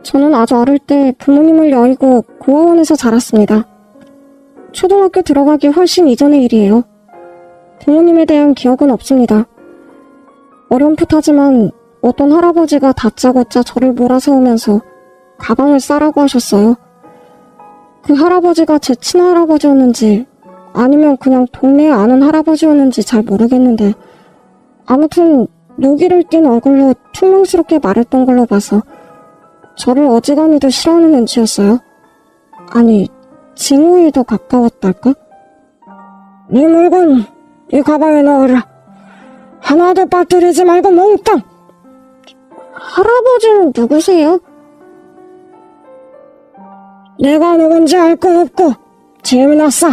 저는 아주 어릴 때 부모님을 여의고 고아원에서 자랐습니다. 초등학교 들어가기 훨씬 이전의 일이에요. 부모님에 대한 기억은 없습니다. 어렴풋하지만 어떤 할아버지가 다짜고짜 저를 몰아세우면서 가방을 싸라고 하셨어요. 그 할아버지가 제 친할아버지였는지 아니면 그냥 동네에 아는 할아버지였는지 잘 모르겠는데 아무튼 노기를 띤 얼굴로 퉁명스럽게 말했던 걸로 봐서 저를 어지간히도 싫어하는 눈치였어요. 아니, 징후에 더 가까웠달까? 네 물건 이 가방에 넣어라. 하나도 빠뜨리지 말고 몽땅! 할아버지는 누구세요? 내가 누군지 알 거 없고 재미났어.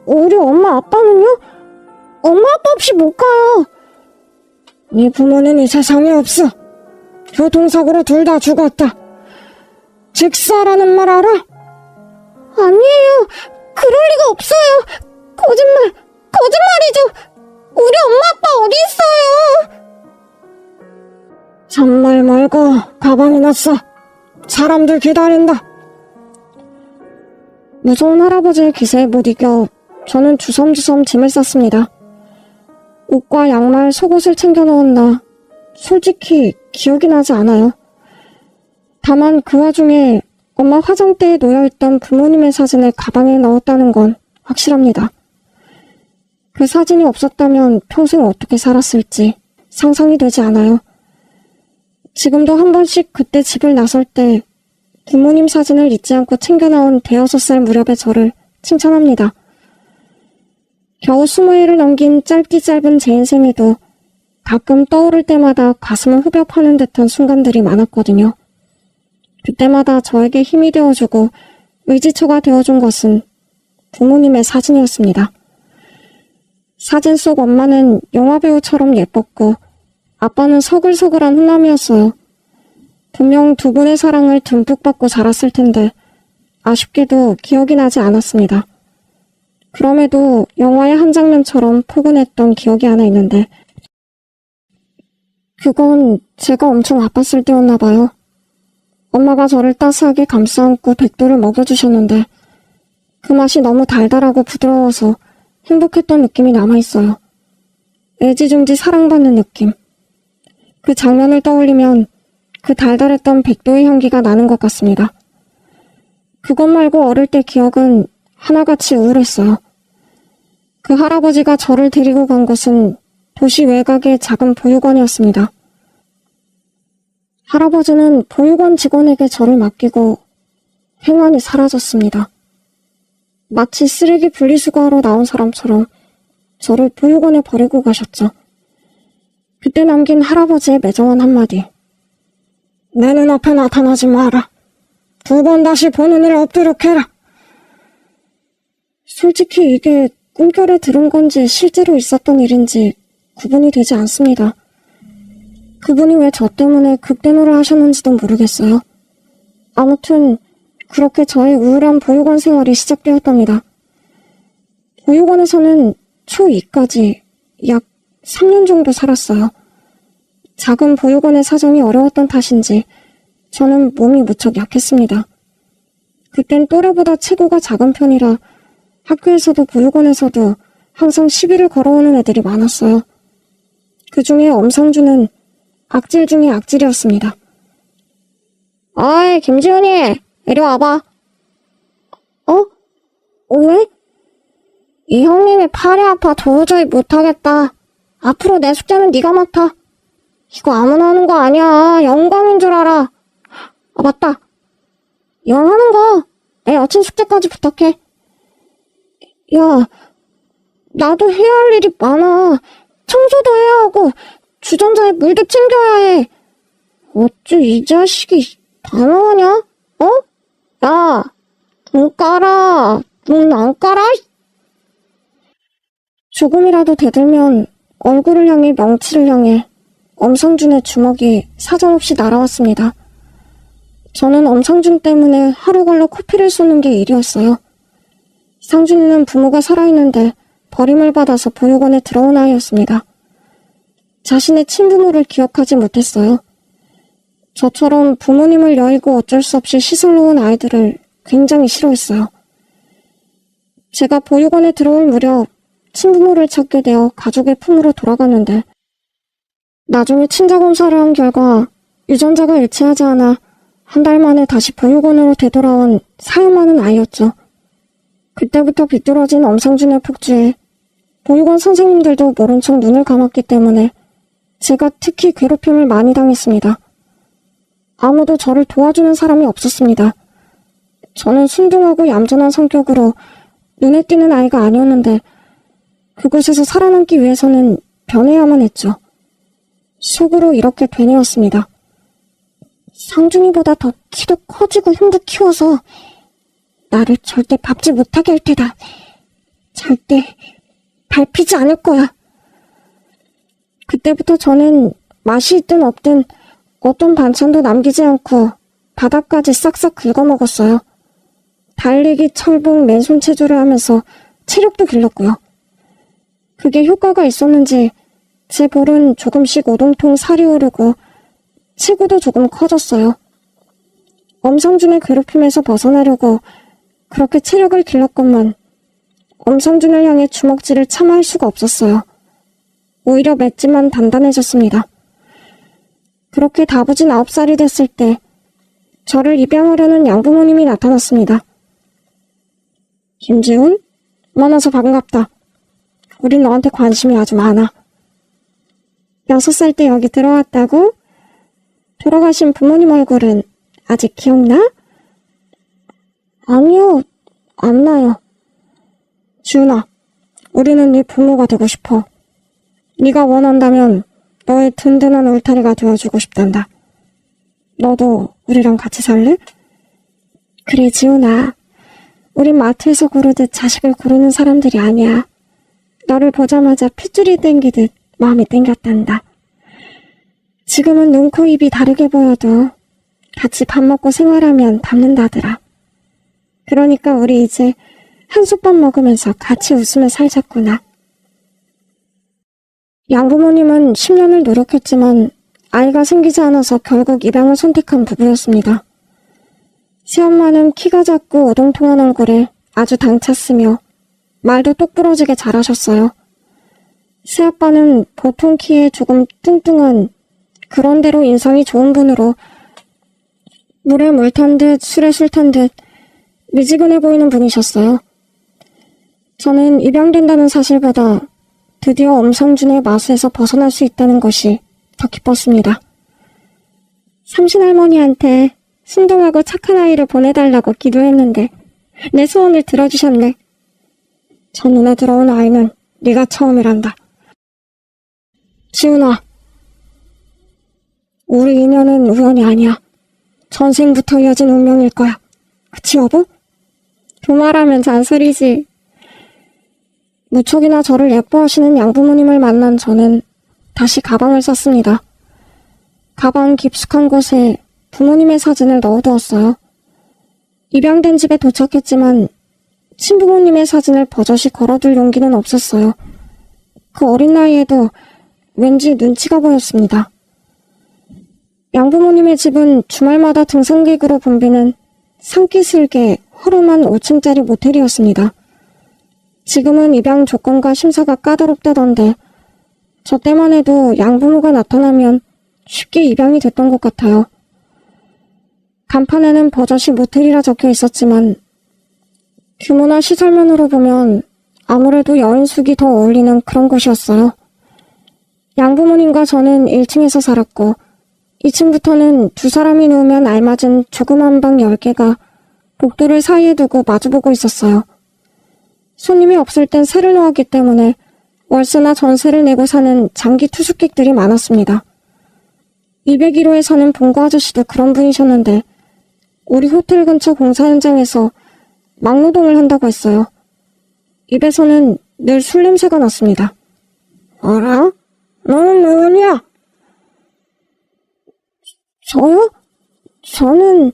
우리 엄마 아빠는요? 엄마 아빠 없이 못 가요. 네 부모는 이 세상에 없어. 교통사고로 둘 다 죽었다. 직사라는 말 알아? 아니에요. 그럴 리가 없어요. 거짓말이죠. 우리 엄마 아빠 어디 있어요? 잔말 말고 가방에 넣었어. 사람들 기다린다. 무서운 할아버지의 기세에 못 이겨 저는 주섬주섬 짐을 쌌습니다. 옷과 양말, 속옷을 챙겨 넣었나 솔직히 기억이 나지 않아요. 다만 그 와중에 엄마 화장대에 놓여있던 부모님의 사진을 가방에 넣었다는 건 확실합니다. 그 사진이 없었다면 평생 어떻게 살았을지 상상이 되지 않아요. 지금도 한 번씩 그때 집을 나설 때 부모님 사진을 잊지 않고 챙겨 나온 5살 무렵의 저를 칭찬합니다. 겨우 20회를 넘긴 짧디 짧은 제 인생에도 가끔 떠오를 때마다 가슴을 후벼 파는 듯한 순간들이 많았거든요. 그때마다 저에게 힘이 되어주고 의지처가 되어준 것은 부모님의 사진이었습니다. 사진 속 엄마는 영화배우처럼 예뻤고 아빠는 서글서글한 훈남이었어요. 분명 두 분의 사랑을 듬뿍 받고 자랐을 텐데 아쉽게도 기억이 나지 않았습니다. 그럼에도 영화의 한 장면처럼 포근했던 기억이 하나 있는데 그건 제가 엄청 아팠을 때였나 봐요. 엄마가 저를 따스하게 감싸안고 백도를 먹여주셨는데 그 맛이 너무 달달하고 부드러워서 행복했던 느낌이 남아있어요. 애지중지 사랑받는 느낌. 그 장면을 떠올리면 그 달달했던 백도의 향기가 나는 것 같습니다. 그것 말고 어릴 때 기억은 하나같이 우울했어요. 그 할아버지가 저를 데리고 간 곳은 도시 외곽의 작은 보육원이었습니다. 할아버지는 보육원 직원에게 저를 맡기고 행안이 사라졌습니다. 마치 쓰레기 분리수거하러 나온 사람처럼 저를 보육원에 버리고 가셨죠. 그때 남긴 할아버지의 매정한 한마디. 내 눈앞에 나타나지 마라. 2번 다시 보는 일 없도록 해라. 솔직히 이게 꿈결에 들은 건지 실제로 있었던 일인지 구분이 되지 않습니다. 그분이 왜 저 때문에 극대노를 하셨는지도 모르겠어요. 아무튼 그렇게 저의 우울한 보육원 생활이 시작되었답니다. 보육원에서는 초2까지 약 3년 정도 살았어요. 작은 보육원의 사정이 어려웠던 탓인지 저는 몸이 무척 약했습니다. 그땐 또래보다 체구가 작은 편이라 학교에서도 보육원에서도 항상 시비를 걸어오는 애들이 많았어요. 그 중에 엄상준은 악질 중에 악질이었습니다. 어이, 김지훈이, 이리 와봐. 왜? 이 형님이 팔이 아파 도저히 못하겠다. 앞으로 내 숙제는 네가 맡아. 이거 아무나 하는 거 아니야. 영광인 줄 알아. 아, 맞다. 영 하는 거. 내 여친 숙제까지 부탁해. 야, 나도 해야 할 일이 많아. 청소도 해야 하고 주전자에 물도 챙겨야 해. 어쭈 이 자식이 다 나오냐? 야, 눈 깔아. 눈 안 깔아? 조금이라도 대들면 얼굴을 향해 명치를 향해 엄상준의 주먹이 사정없이 날아왔습니다. 저는 엄상준 때문에 하루 걸러 코피를 쏘는 게 일이었어요. 상준이는 부모가 살아있는데 버림을 받아서 보육원에 들어온 아이였습니다. 자신의 친부모를 기억하지 못했어요. 저처럼 부모님을 여의고 어쩔 수 없이 시설로 온 아이들을 굉장히 싫어했어요. 제가 보육원에 들어올 무렵 친부모를 찾게 되어 가족의 품으로 돌아갔는데 나중에 친자검사를 한 결과 유전자가 일치하지 않아 한 달 만에 다시 보육원으로 되돌아온 사연 많은 아이였죠. 그때부터 비뚤어진 엄상준의 폭주에 보육원 선생님들도 모른 척 눈을 감았기 때문에 제가 특히 괴롭힘을 많이 당했습니다. 아무도 저를 도와주는 사람이 없었습니다. 저는 순둥하고 얌전한 성격으로 눈에 띄는 아이가 아니었는데 그곳에서 살아남기 위해서는 변해야만 했죠. 속으로 이렇게 되뇌었습니다. 상준이보다 더 키도 커지고 힘도 키워서 나를 절대 밟지 못하게 할 테다. 절대 밟히지 않을 거야. 그때부터 저는 맛이 있든 없든 어떤 반찬도 남기지 않고 바닥까지 싹싹 긁어먹었어요. 달리기, 철봉, 맨손 체조를 하면서 체력도 길렀고요. 그게 효과가 있었는지 제 볼은 조금씩 오동통 살이 오르고 체구도 조금 커졌어요. 엄상준의 괴롭힘에서 벗어나려고 그렇게 체력을 길렀건만 엄상준을 향해 주먹질을 참아 할 수가 없었어요. 오히려 맺지만 단단해졌습니다. 그렇게 다부진 9살이 됐을 때 저를 입양하려는 양부모님이 나타났습니다. 김지훈? 만나서 반갑다. 우린 너한테 관심이 아주 많아. 6살 때 여기 들어왔다고? 돌아가신 부모님 얼굴은 아직 기억나? 아니요, 안 나요. 지훈아, 우리는 네 부모가 되고 싶어. 네가 원한다면 너의 든든한 울타리가 되어주고 싶단다. 너도 우리랑 같이 살래? 그래, 지훈아. 우린 마트에서 고르듯 자식을 고르는 사람들이 아니야. 너를 보자마자 핏줄이 땡기듯 마음이 땡겼단다. 지금은 눈, 코, 입이 다르게 보여도 같이 밥 먹고 생활하면 닮는다더라. 그러니까 우리 이제 한솥밥 먹으면서 같이 웃으며 살자꾸나. 양부모님은 10년을 노력했지만 아이가 생기지 않아서 결국 입양을 선택한 부부였습니다. 시엄마는 키가 작고 오동통한 얼굴에 아주 당찼으며 말도 똑부러지게 잘하셨어요. 시아빠는 보통 키에 조금 뚱뚱한 그런대로 인상이 좋은 분으로 물에 물 탄 듯 술에 술 탄 듯 미지근해 보이는 분이셨어요. 저는 입양된다는 사실보다 드디어 엄상준의 마수에서 벗어날 수 있다는 것이 더 기뻤습니다. 삼신할머니한테 순둥하고 착한 아이를 보내달라고 기도했는데 내 소원을 들어주셨네. 저 눈에 들어온 아이는 네가 처음이란다. 지훈아, 우리 인연은 우연이 아니야. 전생부터 이어진 운명일 거야. 그치 여보? 그 말하면 잔소리지. 무척이나 저를 예뻐하시는 양부모님을 만난 저는 다시 가방을 쌌습니다. 가방 깊숙한 곳에 부모님의 사진을 넣어두었어요. 입양된 집에 도착했지만 친부모님의 사진을 버젓이 걸어둘 용기는 없었어요. 그 어린 나이에도 왠지 눈치가 보였습니다. 양부모님의 집은 주말마다 등산객으로 붐비는 산기슭에 허름한 5층짜리 모텔이었습니다. 지금은 입양 조건과 심사가 까다롭다던데 저 때만 해도 양부모가 나타나면 쉽게 입양이 됐던 것 같아요. 간판에는 버젓이 모텔이라 적혀 있었지만 규모나 시설면으로 보면 아무래도 여인숙이 더 어울리는 그런 곳이었어요. 양부모님과 저는 1층에서 살았고 2층부터는 두 사람이 누우면 알맞은 조그만 방 10개가 복도를 사이에 두고 마주보고 있었어요. 손님이 없을 땐 세를 놓았기 때문에 월세나 전세를 내고 사는 장기 투숙객들이 많았습니다. 201호에 사는 봉고 아저씨도 그런 분이셨는데 우리 호텔 근처 공사 현장에서 막노동을 한다고 했어요. 입에서는 늘 술 냄새가 났습니다. 어라? 너는 누구냐? 저요? 저는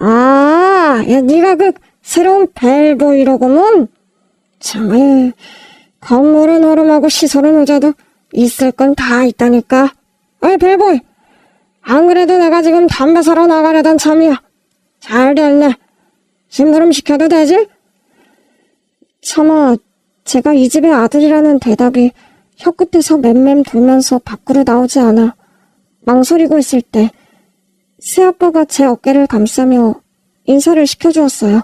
야, 네가 그 새로운 벨보이로구먼. 참, 건물은 오름하고 시설은 늦어도 있을 건 다 있다니까. 벨보이, 안 그래도 내가 지금 담배 사러 나가려던 참이야. 잘 됐네. 심부름 시켜도 되지? 차마 제가 이 집의 아들이라는 대답이 혀끝에서 맴맴 돌면서 밖으로 나오지 않아 망설이고 있을 때 새아빠가 제 어깨를 감싸며 인사를 시켜주었어요.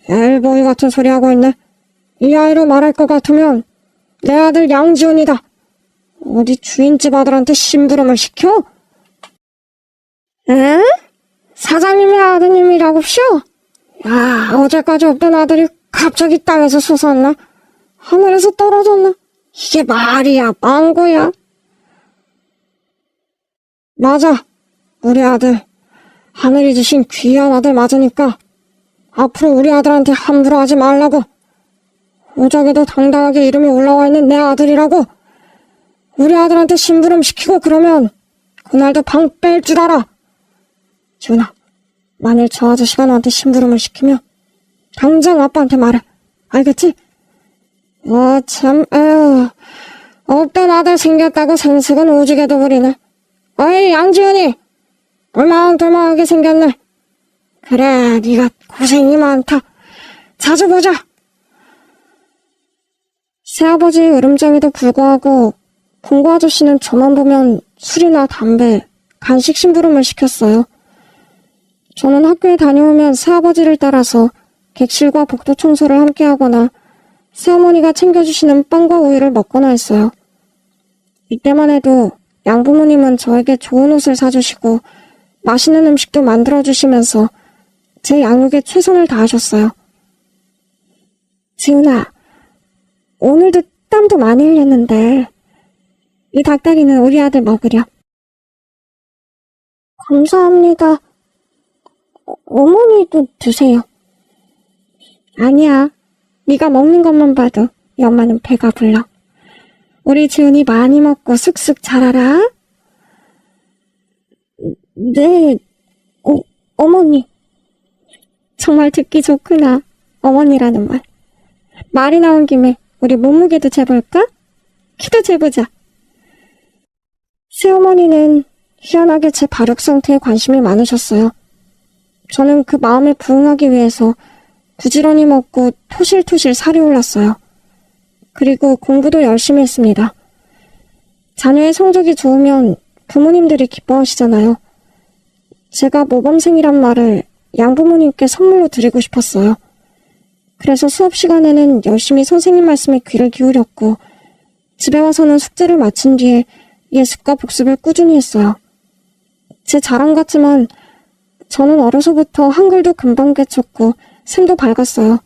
엘보이 같은 소리 하고 있네. 이 아이로 말할 것 같으면 내 아들 양지훈이다. 어디 주인집 아들한테 심부름을 시켜? 에? 사장님의 아드님이라고쇼? 야, 어제까지 없던 아들이 갑자기 땅에서 솟았나? 하늘에서 떨어졌나? 이게 말이야, 망고야? 맞아, 우리 아들. 하늘이 주신 귀한 아들 맞으니까 앞으로 우리 아들한테 함부로 하지 말라고. 무작위도 당당하게 이름이 올라와 있는 내 아들이라고. 우리 아들한테 심부름 시키고 그러면 그날도 방 뺄 줄 알아. 지훈아, 만일 저 아저씨가 너한테 심부름을 시키면 당장 아빠한테 말해. 알겠지? 참, 에휴. 없던 아들 생겼다고 생색은 오지게도 부리네. 어이, 양지훈이! 얼망덜망하게 생겼네. 그래, 네가 고생이 많다. 자주 보자. 새아버지의 으름장에도 불구하고 공구 아저씨는 저만 보면 술이나 담배, 간식 심부름을 시켰어요. 저는 학교에 다녀오면 새아버지를 따라서 객실과 복도 청소를 함께 하거나 새어머니가 챙겨주시는 빵과 우유를 먹거나 했어요. 이때만 해도 양부모님은 저에게 좋은 옷을 사주시고 맛있는 음식도 만들어주시면서 제 양육에 최선을 다하셨어요. 지훈아, 오늘도 땀도 많이 흘렸는데 이 닭다리는 우리 아들 먹으렴. 감사합니다. 어머니도 드세요. 아니야. 네가 먹는 것만 봐도 이 엄마는 배가 불러. 우리 지훈이 많이 먹고 쑥쑥 자라라. 네, 어머니. 정말 듣기 좋구나. 어머니라는 말. 말이 나온 김에 우리 몸무게도 재볼까? 키도 재보자. 새어머니는 희한하게 제 발육 상태에 관심이 많으셨어요. 저는 그 마음에 부응하기 위해서 부지런히 먹고 토실토실 살이 올랐어요. 그리고 공부도 열심히 했습니다. 자녀의 성적이 좋으면 부모님들이 기뻐하시잖아요. 제가 모범생이란 말을 양부모님께 선물로 드리고 싶었어요. 그래서 수업 시간에는 열심히 선생님 말씀에 귀를 기울였고 집에 와서는 숙제를 마친 뒤에 예습과 복습을 꾸준히 했어요. 제 자랑 같지만 저는 어려서부터 한글도 금방 깨쳤고 셈도 밝았어요.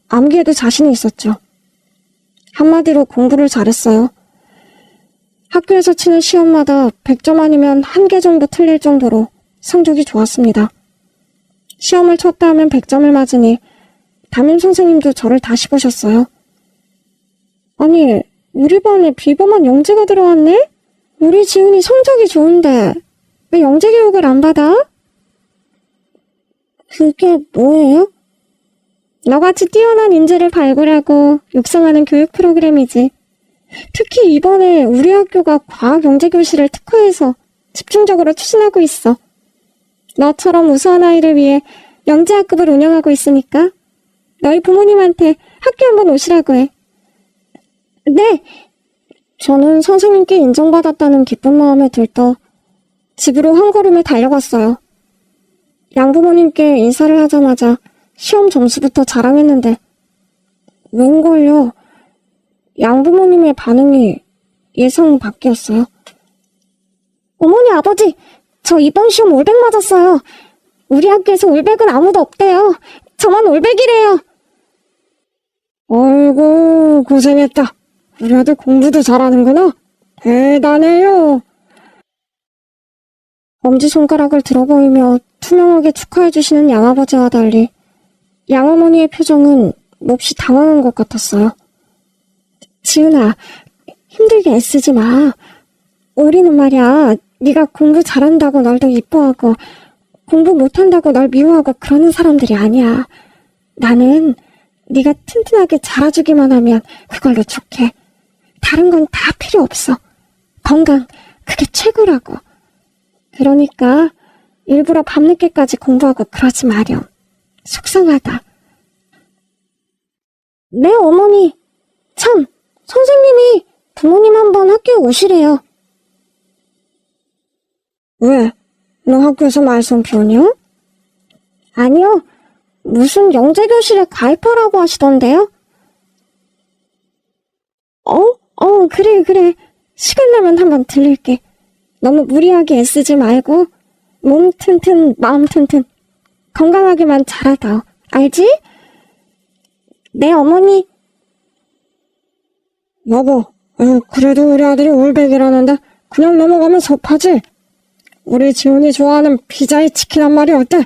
암기에도 자신이 있었죠. 한마디로 공부를 잘했어요. 학교에서 치는 시험마다 100점 아니면 1개 정도 틀릴 정도로 성적이 좋았습니다. 시험을 쳤다 하면 100점을 맞으니 담임선생님도 저를 다시 보셨어요. 아니, 우리 반에 비범한 영재가 들어왔네? 우리 지훈이 성적이 좋은데 왜 영재 교육을 안 받아? 그게 뭐예요? 너같이 뛰어난 인재를 발굴하고 육성하는 교육 프로그램이지. 특히 이번에 우리 학교가 과학 영재 교실을 특화해서 집중적으로 추진하고 있어. 너처럼 우수한 아이를 위해 영재학급을 운영하고 있으니까 너희 부모님한테 학교 한번 오시라고 해. 네! 저는 선생님께 인정받았다는 기쁜 마음에 들떠 집으로 한 걸음에 달려갔어요. 양부모님께 인사를 하자마자 시험 점수부터 자랑했는데 웬걸요? 양부모님의 반응이 예상 밖이었어요. 어머니, 아버지, 저 이번 시험 올백 맞았어요. 우리 학교에서 올백은 아무도 없대요. 저만 올백이래요. 어이구, 고생했다. 우리 아들 공부도 잘하는구나. 대단해요. 엄지손가락을 들어보이며 투명하게 축하해주시는 양아버지와 달리 양어머니의 표정은 몹시 당황한 것 같았어요. 지훈아, 힘들게 애쓰지 마. 우리는 말이야, 네가 공부 잘한다고 널 더 이뻐하고 공부 못한다고 널 미워하고 그러는 사람들이 아니야. 나는 네가 튼튼하게 자라주기만 하면 그걸로 좋게. 다른 건 다 필요 없어. 건강, 그게 최고라고. 그러니까 일부러 밤늦게까지 공부하고 그러지 마렴. 속상하다. 네, 어머니. 참, 선생님이 부모님 한번 학교에 오시래요. 왜? 너 학교에서 말썽 피우냐? 아니요. 무슨 영재교실에 가입하라고 하시던데요? 그래. 시간 나면 한번 들릴게. 너무 무리하게 애쓰지 말고 몸 튼튼 마음 튼튼 건강하게만 자라다오. 알지? 네, 어머니. 여보, 그래도 우리 아들이 올백이라는데 그냥 넘어가면 섭하지? 우리 지훈이 좋아하는 피자에 치킨 한 마리 어때?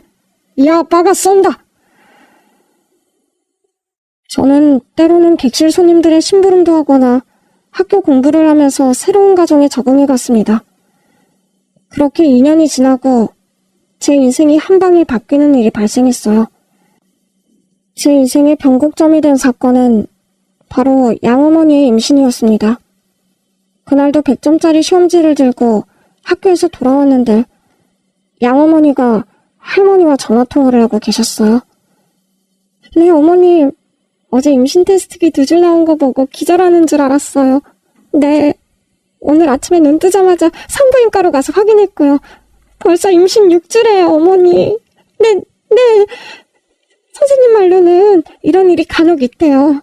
이 아빠가 쏜다. 저는 때로는 객실 손님들의 심부름도 하거나 학교 공부를 하면서 새로운 가정에 적응해 갔습니다. 그렇게 2년이 지나고 제 인생이 한 방에 바뀌는 일이 발생했어요. 제 인생의 변곡점이 된 사건은 바로 양어머니의 임신이었습니다. 그날도 100점짜리 시험지를 들고 학교에서 돌아왔는데 양어머니가 할머니와 전화통화를 하고 계셨어요. 네, 어머님. 어제 임신 테스트기 2줄 나온 거 보고 기절하는 줄 알았어요. 네. 오늘 아침에 눈 뜨자마자 산부인과로 가서 확인했고요. 벌써 임신 6주래요, 어머니. 네. 선생님 말로는 이런 일이 간혹 있대요.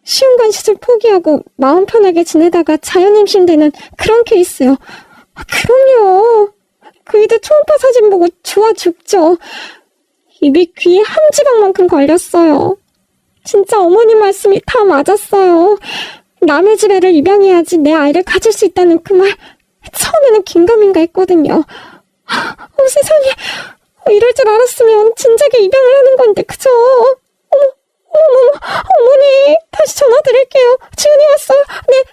시험관 시술 포기하고 마음 편하게 지내다가 자연 임신되는 그런 케이스요. 그럼요. 그 이들 초음파 사진 보고 좋아 죽죠. 입이 귀에 함지방만큼 걸렸어요. 진짜 어머니 말씀이 다 맞았어요. 남의 집 애를 입양해야지 내 아이를 가질 수 있다는 그 말 처음에는 긴가민가 했거든요. 세상에, 이럴 줄 알았으면 진작에 입양을 하는 건데 그죠? 어머니 다시 전화 드릴게요. 지훈이 왔어요. 네,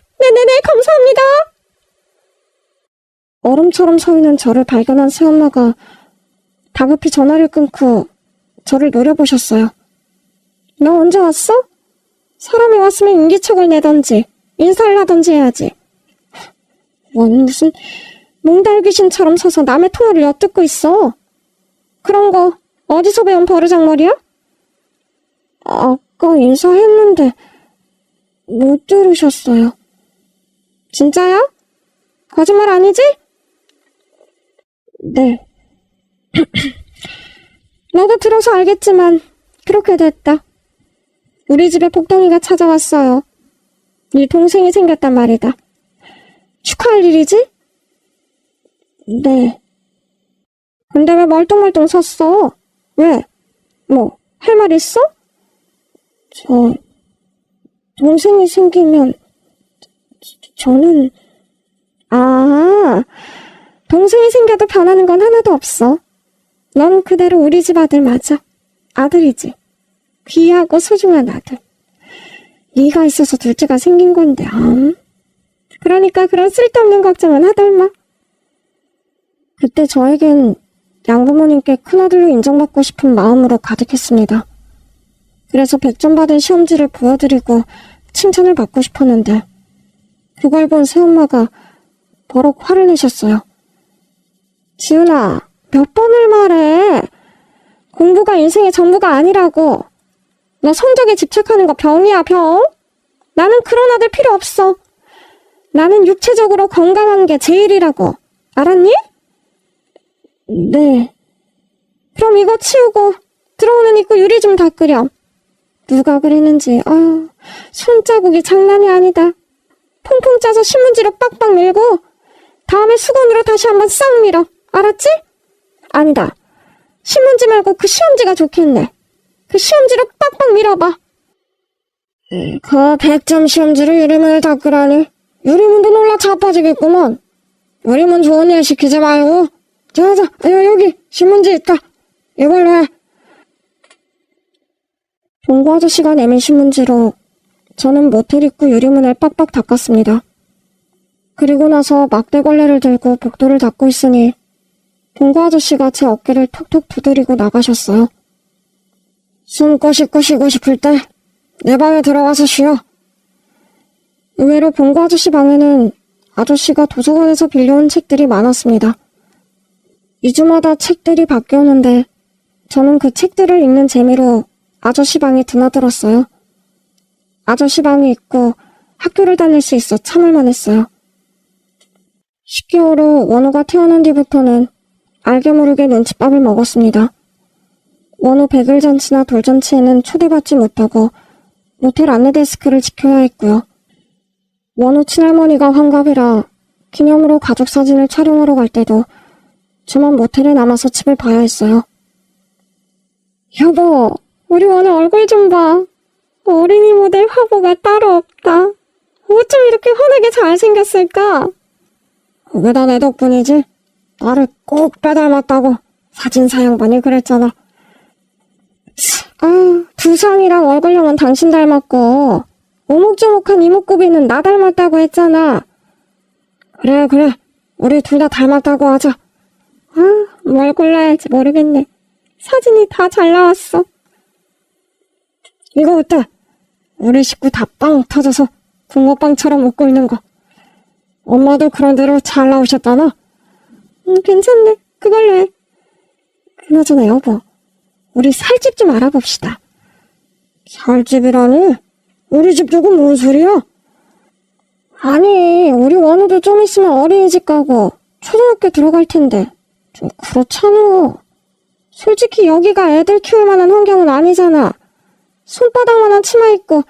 감사합니다. 얼음처럼 서 있는 저를 발견한 새엄마가 다급히 전화를 끊고 저를 노려보셨어요. 너 언제 왔어? 사람이 왔으면 인기척을 내던지 인사를 하던지 해야지. 무슨 몽달 귀신처럼 서서 남의 통화를 엿듣고 있어. 그런 거 어디서 배운 버르장머리야? 아까 인사했는데 못 들으셨어요. 진짜야? 거짓말 아니지? 네. 나도 들어서 알겠지만 그렇게 됐다. 우리 집에 복덩이가 찾아왔어요. 네 동생이 생겼단 말이다. 축하할 일이지? 네. 근데 왜 멀뚱멀뚱 섰어? 왜? 뭐, 할 말 있어? 동생이 생기면, 저는, 동생이 생겨도 변하는 건 하나도 없어. 넌 그대로 우리 집 아들 맞아. 아들이지. 귀하고 소중한 아들. 네가 있어서 둘째가 생긴 건데, 그러니까 그런 쓸데없는 걱정은 하덜마. 그때 저에겐 양부모님께 큰아들로 인정받고 싶은 마음으로 가득했습니다. 그래서 100점 받은 시험지를 보여드리고 칭찬을 받고 싶었는데 그걸 본 새엄마가 버럭 화를 내셨어요. 지훈아, 몇 번을 말해. 공부가 인생의 전부가 아니라고. 너 성적에 집착하는 거 병이야, 병. 나는 그런 아들 필요 없어. 나는 육체적으로 건강한 게 제일이라고. 알았니? 네. 그럼 이거 치우고 들어오는 입구 유리 좀 닦으렴. 누가 그랬는지 손자국이 장난이 아니다. 퐁퐁 짜서 신문지로 빡빡 밀고 다음에 수건으로 다시 한번 싹 밀어. 알았지? 아니다. 신문지 말고 그 시험지가 좋겠네. 그 시험지로 빡빡 밀어봐. 그 100점 시험지로 유리문을 닦으라니. 유리문도 놀라 자빠지겠구먼. 유리문 좋은 일 시키지 말고. 자, 여기 신문지 있다. 이걸로 해. 동구 아저씨가 내민 신문지로 저는 모텔 입구 유리문을 빡빡 닦았습니다. 그리고 나서 막대걸레를 들고 복도를 닦고 있으니 동구 아저씨가 제 어깨를 톡톡 두드리고 나가셨어요. 숨고 씻고 쉬고 싶을 때 내 방에 들어가서 쉬어. 의외로 봉구 아저씨 방에는 아저씨가 도서관에서 빌려온 책들이 많았습니다. 2주마다 책들이 바뀌었는데 저는 그 책들을 읽는 재미로 아저씨 방에 드나들었어요. 아저씨 방에 있고 학교를 다닐 수 있어 참을만 했어요. 10개월 후 원우가 태어난 뒤부터는 알게 모르게 눈칫밥을 먹었습니다. 원우 100일 잔치나 돌잔치에는 초대받지 못하고 모텔 안내데스크를 지켜야 했고요. 원우 친할머니가 환갑이라 기념으로 가족 사진을 촬영하러 갈 때도 저만 모텔에 남아서 집을 봐야 했어요. 여보, 우리 원우 얼굴 좀 봐. 어린이 모델 화보가 따로 없다. 어쩜 이렇게 환하게 잘생겼을까? 그게 다 내 덕분이지. 나를 꼭 빼닮았다고 사진사 양반이 그랬잖아. 두상이랑 얼굴형은 당신 닮았고 오목조목한 이목구비는 나 닮았다고 했잖아. 그래 우리 둘 다 닮았다고 하자. 뭘 골라야 할지 모르겠네. 사진이 다 잘 나왔어. 이거 어때? 우리 식구 다 빵 터져서 붕어빵처럼 웃고 있는 거. 엄마도 그런 대로 잘 나오셨잖아. 괜찮네. 그걸로 해. 그나저나 여보, 우리 살집 좀 알아봅시다. 살집이라니? 우리 집 두고 뭔 소리야? 아니, 우리 원우도 좀 있으면 어린이집 가고 초등학교 들어갈 텐데 좀 그렇잖아. 솔직히 여기가 애들 키울 만한 환경은 아니잖아. 손바닥만한 치마 입고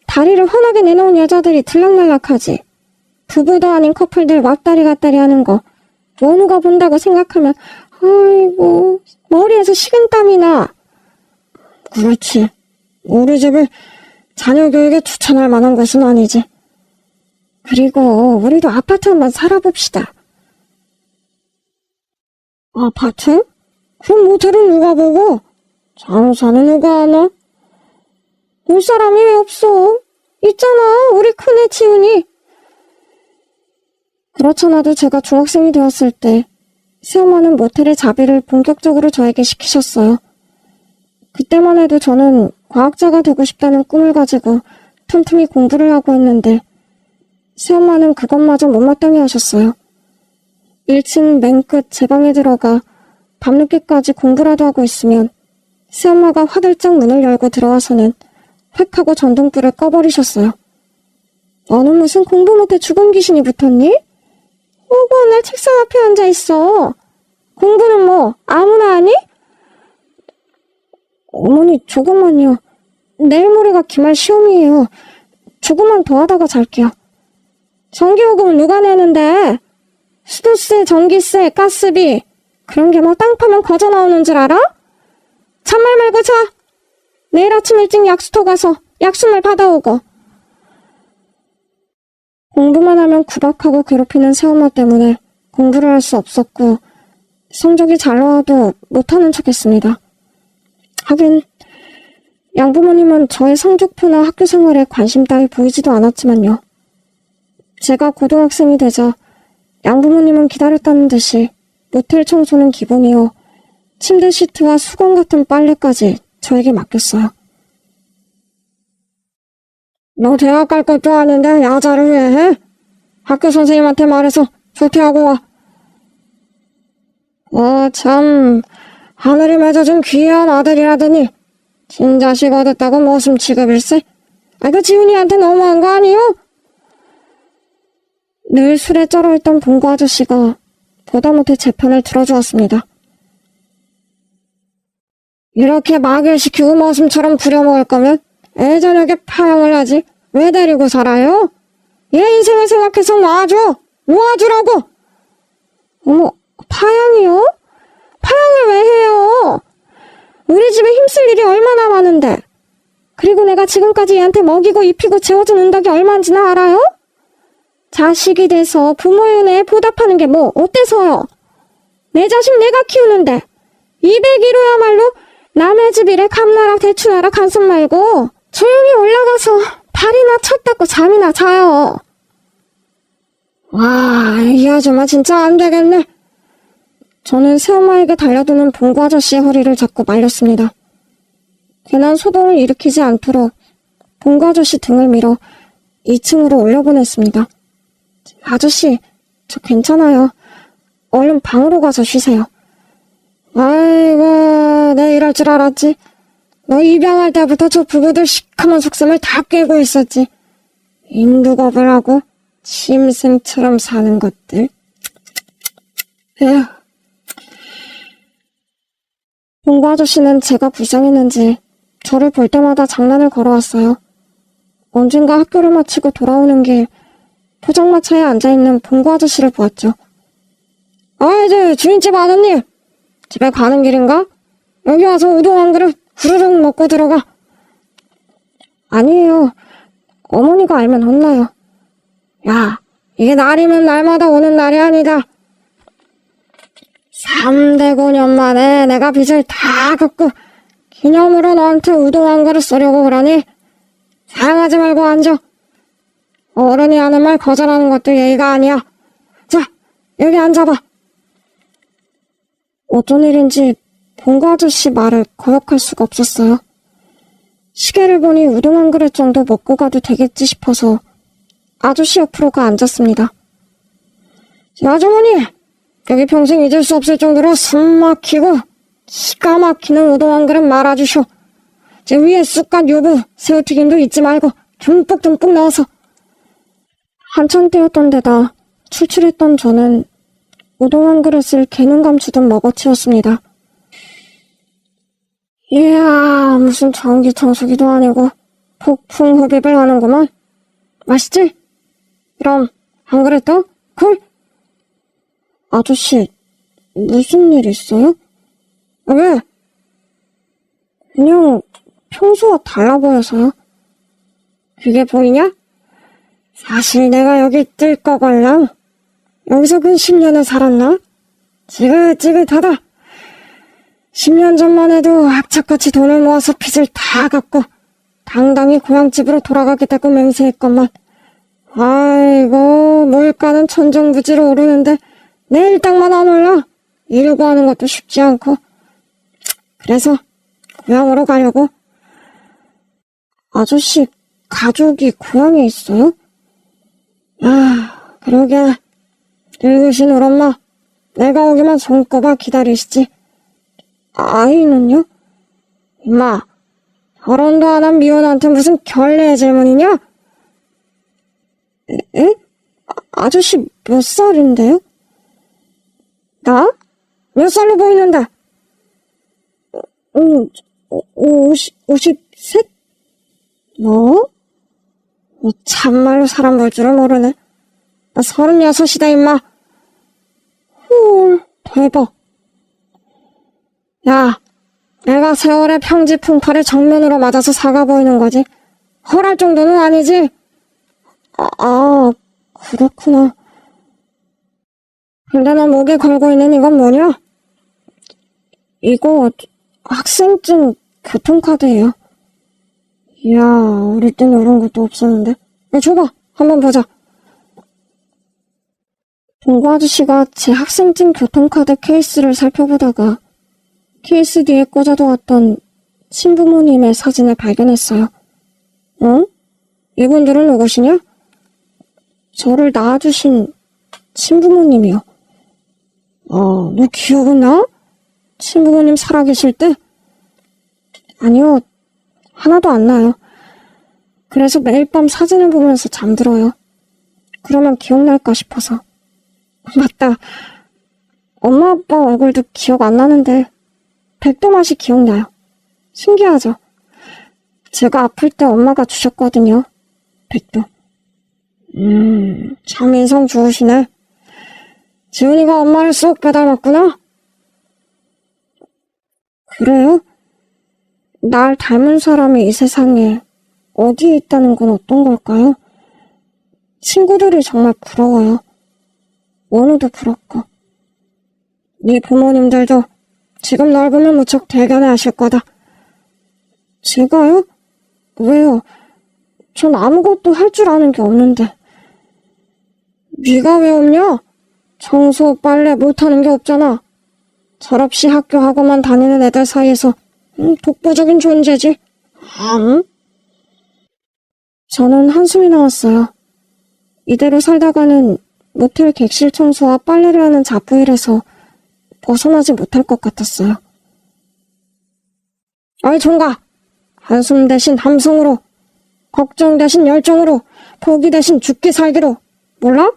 다리를 환하게 내놓은 여자들이 들락날락하지. 부부도 아닌 커플들 왔다리 갔다리 하는 거 원우가 본다고 생각하면 아이고 머리에서 식은땀이 나. 그렇지. 우리 집을 자녀 교육에 추천할 만한 곳은 아니지. 그리고 우리도 아파트 한번 살아봅시다. 아파트? 그럼 모텔은 누가 보고? 장사는 누가 하나? 올 사람이 왜 없어? 있잖아, 우리 큰애 지훈이. 그렇잖아도 제가 중학생이 되었을 때 새엄마는 모텔의 자비를 본격적으로 저에게 시키셨어요. 그때만 해도 저는 과학자가 되고 싶다는 꿈을 가지고 틈틈이 공부를 하고 있는데 새엄마는 그것마저 못마땅해 하셨어요. 1층 맨 끝 제 방에 들어가 밤늦게까지 공부라도 하고 있으면 새엄마가 화들짝 문을 열고 들어와서는 획 하고 전등불을 꺼버리셨어요. 너는 무슨 공부 못해 죽은 귀신이 붙었니? 오고 날 책상 앞에 앉아있어. 공부는 뭐 아무나 하니? 어머니 조금만요. 내일 모레가 기말 시험이에요. 조금만 더 하다가 잘게요. 전기요금은 누가 내는데? 수도세, 전기세, 가스비 그런 게 뭐 땅 파면 거저 나오는 줄 알아? 잔말 말고 자. 내일 아침 일찍 약수터 가서 약수물 받아오고. 공부만 하면 구박하고 괴롭히는 새엄마 때문에 공부를 할 수 없었고 성적이 잘 나와도 못하는 척했습니다. 하긴 양부모님은 저의 성적표나 학교 생활에 관심 따위 보이지도 않았지만요. 제가 고등학생이 되자 양부모님은 기다렸다는 듯이 모텔 청소는 기본이요. 침대 시트와 수건 같은 빨래까지 저에게 맡겼어요. 너 대학 갈 것도 아닌데 야자를 왜 해? 학교 선생님한테 말해서 조퇴하고 와. 참 하늘이 맺어준 귀한 아들이라더니 진자식 얻었다고 머슴 취급일세? 그 지훈이한테 너무한 거 아니요? 늘 술에 쩔어있던 봉구 아저씨가 보다 못해 제 편을 들어주었습니다. 이렇게 마개시키고 머슴처럼 부려먹을 거면 애저녁에 파양을 하지 왜 데리고 살아요? 얘 인생을 생각해서 놓아주라고. 어머, 파양이요? 파양을 왜 해요? 우리 집에 힘쓸 일이 얼마나 많은데. 그리고 내가 지금까지 얘한테 먹이고 입히고 재워준 은덕이 얼마인지는 알아요? 자식이 돼서 부모의 은혜에 보답하는 게 뭐 어때서요? 내 자식 내가 키우는데 201호야말로 남의 집 일에 감나라 대추나라 간섭 말고 조용히 올라가서 발이나 첫 닦고 잠이나 자요. 와, 이 아줌마 진짜 안 되겠네. 저는 새엄마에게 달려드는 봉구 아저씨의 허리를 잡고 말렸습니다. 괜한 소동을 일으키지 않도록 봉구 아저씨 등을 밀어 2층으로 올려보냈습니다. 아저씨, 저 괜찮아요. 얼른 방으로 가서 쉬세요. 아이고, 내 이럴 줄 알았지. 너 입양할 때부터 저 부부들 시커먼 속셈을 다 꿰고 있었지. 인두겁을 하고 짐승처럼 사는 것들. 에휴. 봉구 아저씨는 제가 불쌍했는지 저를 볼 때마다 장난을 걸어왔어요. 언젠가 학교를 마치고 돌아오는 길 포장마차에 앉아있는 봉구 아저씨를 보았죠. 이제 주인집 아드님, 집에 가는 길인가? 여기 와서 우동 한 그릇 후루룩 먹고 들어가. 아니에요. 어머니가 알면 혼나요. 야, 이게 날이면 날마다 오는 날이 아니다. 3대9년 만에 내가 빚을 다 갚고 기념으로 너한테 우동 한 그릇 쏘려고 그러니 사양하지 말고 앉아. 어른이 하는 말 거절하는 것도 예의가 아니야. 자, 여기 앉아봐. 어쩐 일인지 봉구 아저씨 말을 거역할 수가 없었어요. 시계를 보니 우동 한 그릇 정도 먹고 가도 되겠지 싶어서 아저씨 옆으로 가 앉았습니다. 아주머니, 여기 평생 잊을 수 없을 정도로 숨 막히고 기가 막히는 우동 한 그릇 말아주쇼. 제 위에 쑥갓 유부, 새우튀김도 잊지 말고 듬뿍듬뿍 넣어서. 한참 뛰었던 데다 출출했던 저는 우동 한 그릇을 개눈 감추듯 먹어치웠습니다. 이야, 무슨 전기청소기도 아니고 폭풍 흡입을 하는구만. 맛있지? 그럼 한 그릇 더? 콜? 아저씨, 무슨 일 있어요? 왜? 그냥 평소와 달라 보여서요. 그게 보이냐? 사실 내가 여기 뜰 거걸랑 여기서 근 10년을 살았나? 지긋지긋하다. 10년 전만 해도 악착같이 돈을 모아서 빚을 다 갚고 당당히 고향집으로 돌아가겠다고 맹세했건만 아이고 물가는 천정부지로 오르는데 내일 땅만 안 올라. 일구 하는 것도 쉽지 않고. 그래서 고향으로 가려고. 아저씨 가족이 고향에 있어요? 아, 그러게. 늙으신 우리 엄마 내가 오기만 손꼽아 기다리시지. 아이는요? 임마, 결혼도 안 한 미혼한테 무슨 결례의 질문이냐? 에? 아저씨 몇 살인데요? 나? 몇 살로 보이는데? 53? 뭐? 참말로 사람 볼 줄을 모르네. 나 36이다 임마. 헐, 대박. 야, 내가 세월의 평지풍파를 정면으로 맞아서 사가 보이는 거지. 헐할 정도는 아니지. 그렇구나. 근데 나 목에 걸고 있는 이건 뭐냐? 이거 학생증 교통카드예요. 이야, 우리 때는 이런 것도 없었는데. 야, 줘봐. 한번 보자. 봉구 아저씨가 제 학생증 교통카드 케이스를 살펴보다가 케이스 뒤에 꽂아두었던 친부모님의 사진을 발견했어요. 응? 이분들은 누구시냐? 저를 낳아주신 친부모님이요. 너 기억은 나? 친부모님 살아계실 때? 아니요, 하나도 안 나요. 그래서 매일 밤 사진을 보면서 잠들어요. 그러면 기억날까 싶어서. 맞다. 엄마 아빠 얼굴도 기억 안 나는데 백도 맛이 기억나요. 신기하죠? 제가 아플 때 엄마가 주셨거든요. 백도. 참 인성 좋으시네. 지훈이가 엄마를 쏙 빼닮았구나? 그래요? 날 닮은 사람이 이 세상에 어디에 있다는 건 어떤 걸까요? 친구들이 정말 부러워요. 원우도 그렇고. 네 부모님들도 지금 날 보면 무척 대견해 하실 거다. 제가요? 왜요? 전 아무것도 할 줄 아는 게 없는데. 네가 왜 없냐? 청소, 빨래 못하는 게 없잖아. 철없이 학교하고만 다니는 애들 사이에서 독보적인 존재지. 저는 한숨이 나왔어요. 이대로 살다가는 모텔 객실 청소와 빨래를 하는 잡부일에서 벗어나지 못할 것 같았어요. 어이 종가! 한숨 대신 함성으로, 걱정 대신 열정으로, 포기 대신 죽기 살기로. 몰라?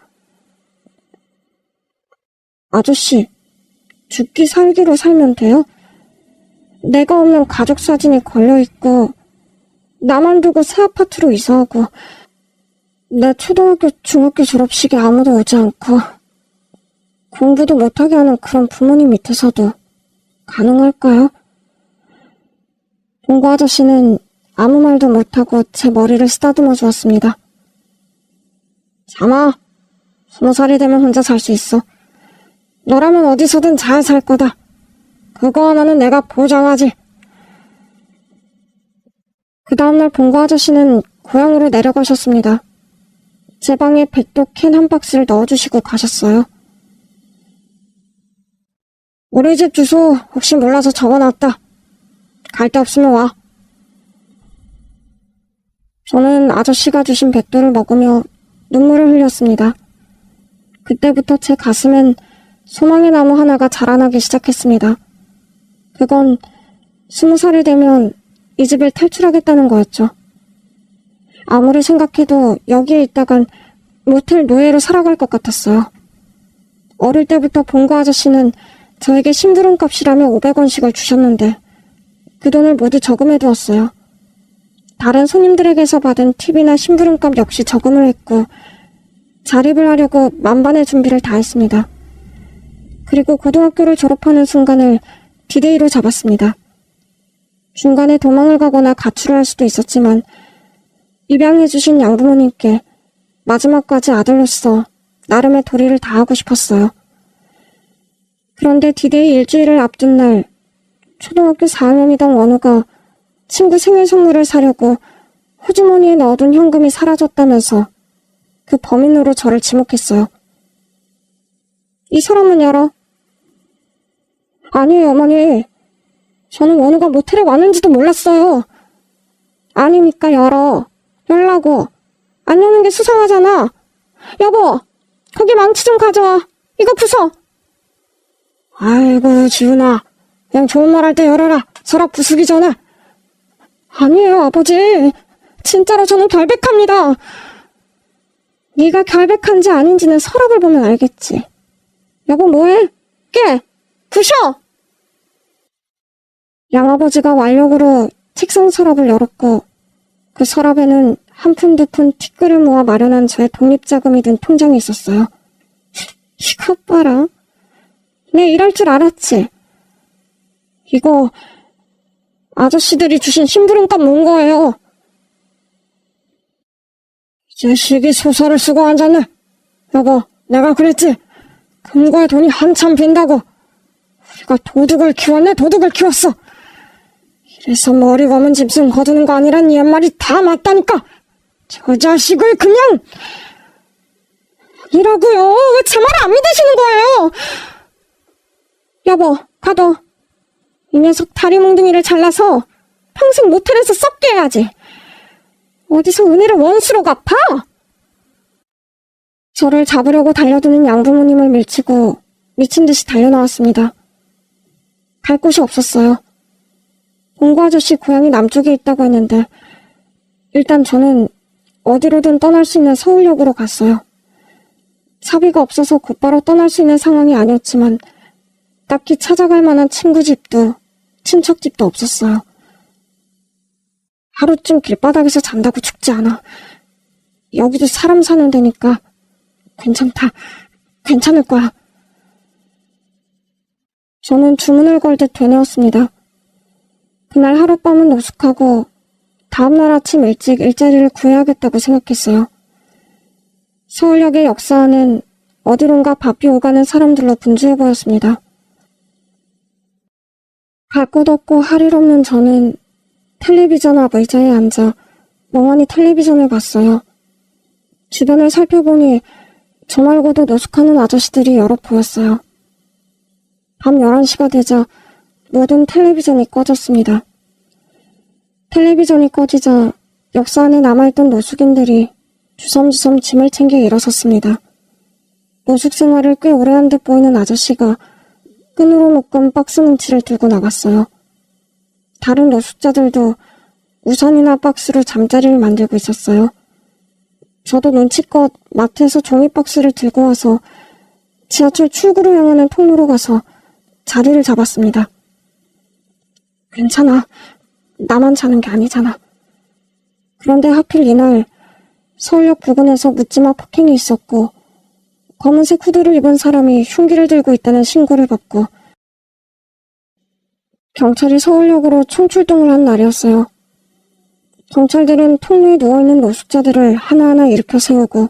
아저씨, 죽기 살기로 살면 돼요? 내가 없는 가족 사진이 걸려있고 나만 두고 새 아파트로 이사하고 내 초등학교, 중학교 졸업식에 아무도 오지 않고 공부도 못하게 하는 그런 부모님 밑에서도 가능할까요? 봉고 아저씨는 아무 말도 못하고 제 머리를 쓰다듬어 주었습니다. 잠아, 20살이 되면 혼자 살 수 있어. 너라면 어디서든 잘 살 거다. 그거 하나는 내가 보장하지. 그 다음날 봉고 아저씨는 고향으로 내려가셨습니다. 제 방에 백도 캔 한 박스를 넣어주시고 가셨어요. 우리 집 주소 혹시 몰라서 적어놨다. 갈 데 없으면 와. 저는 아저씨가 주신 백도를 먹으며 눈물을 흘렸습니다. 그때부터 제 가슴엔 소망의 나무 하나가 자라나기 시작했습니다. 그건 20살이 되면 이 집을 탈출하겠다는 거였죠. 아무리 생각해도 여기에 있다간 모텔 노예로 살아갈 것 같았어요. 어릴 때부터 봉고 아저씨는 저에게 심부름값이라며 500원씩을 주셨는데 그 돈을 모두 저금해두었어요. 다른 손님들에게서 받은 팁이나 심부름값 역시 저금을 했고 자립을 하려고 만반의 준비를 다했습니다. 그리고 고등학교를 졸업하는 순간을 디데이로 잡았습니다. 중간에 도망을 가거나 가출을 할 수도 있었지만 입양해주신 양부모님께 마지막까지 아들로서 나름의 도리를 다하고 싶었어요. 그런데 디데이 일주일을 앞둔 날 초등학교 4학년이던 원우가 친구 생일 선물을 사려고 호주머니에 넣어둔 현금이 사라졌다면서 그 범인으로 저를 지목했어요. 이 사람은 열어. 아니에요, 어머니. 저는 원우가 모텔에 왔는지도 몰랐어요. 아니니까 열어. 열라고. 안 여는 게 수상하잖아. 여보, 거기 망치 좀 가져와. 이거 부숴. 아이고, 지훈아. 그냥 좋은 말 할 때 열어라. 서랍 부수기 전에. 아니에요, 아버지. 진짜로 저는 결백합니다. 네가 결백한지 아닌지는 서랍을 보면 알겠지. 여보 뭐해? 깨! 부셔! 양아버지가 완력으로 책상 서랍을 열었고 그 서랍에는 한 푼 두 푼 티끌을 모아 마련한 저의 독립자금이 든 통장이 있었어요. 이거 봐라. 내 이럴 줄 알았지. 이거 아저씨들이 주신 심부름값 모은 거예요. 이 자식이 소설을 쓰고 앉았네. 여보, 내가 그랬지. 금고에 돈이 한참 빈다고. 우리가 도둑을 키웠네, 도둑을 키웠어. 이래서 머리 검은 짐승 거두는 거 아니란 옛말이 다 맞다니까. 저 자식을 그냥... 이라고요. 왜 제 말을 안 믿으시는 거예요? 여보, 가둬. 이 녀석 다리 몽둥이를 잘라서 평생 모텔에서 썩게 해야지. 어디서 은혜를 원수로 갚아? 저를 잡으려고 달려드는 양부모님을 밀치고 미친 듯이 달려나왔습니다. 갈 곳이 없었어요. 봉고 아저씨 고향이 남쪽에 있다고 했는데 일단 저는 어디로든 떠날 수 있는 서울역으로 갔어요. 사비가 없어서 곧바로 떠날 수 있는 상황이 아니었지만 딱히 찾아갈 만한 친구 집도 친척 집도 없었어요. 하루쯤 길바닥에서 잔다고 죽지 않아. 여기도 사람 사는 데니까 괜찮다. 괜찮을 거야. 저는 주문을 걸듯 되뇌었습니다. 그날 하룻밤은 노숙하고 다음날 아침 일찍 일자리를 구해야겠다고 생각했어요. 서울역의 역사는 어디론가 바삐 오가는 사람들로 분주해 보였습니다. 갈 곳 없고 할 일 없는 저는 텔레비전 앞 의자에 앉아 멍하니 텔레비전을 봤어요. 주변을 살펴보니 저 말고도 노숙하는 아저씨들이 여럿 보였어요. 밤 11시가 되자 모든 텔레비전이 꺼졌습니다. 텔레비전이 꺼지자 역사 안에 남아있던 노숙인들이 주섬주섬 짐을 챙겨 일어섰습니다. 노숙 생활을 꽤 오래 한 듯 보이는 아저씨가 끈으로 묶은 박스 뭉치를 들고 나갔어요. 다른 노숙자들도 우산이나 박스로 잠자리를 만들고 있었어요. 저도 눈치껏 마트에서 종이박스를 들고 와서 지하철 출구로 향하는 통로로 가서 자리를 잡았습니다. 괜찮아. 나만 자는 게 아니잖아. 그런데 하필 이날 서울역 부근에서 묻지마 폭행이 있었고 검은색 후드를 입은 사람이 흉기를 들고 있다는 신고를 받고 경찰이 서울역으로 총출동을 한 날이었어요. 경찰들은 통로에 누워있는 노숙자들을 하나하나 일으켜 세우고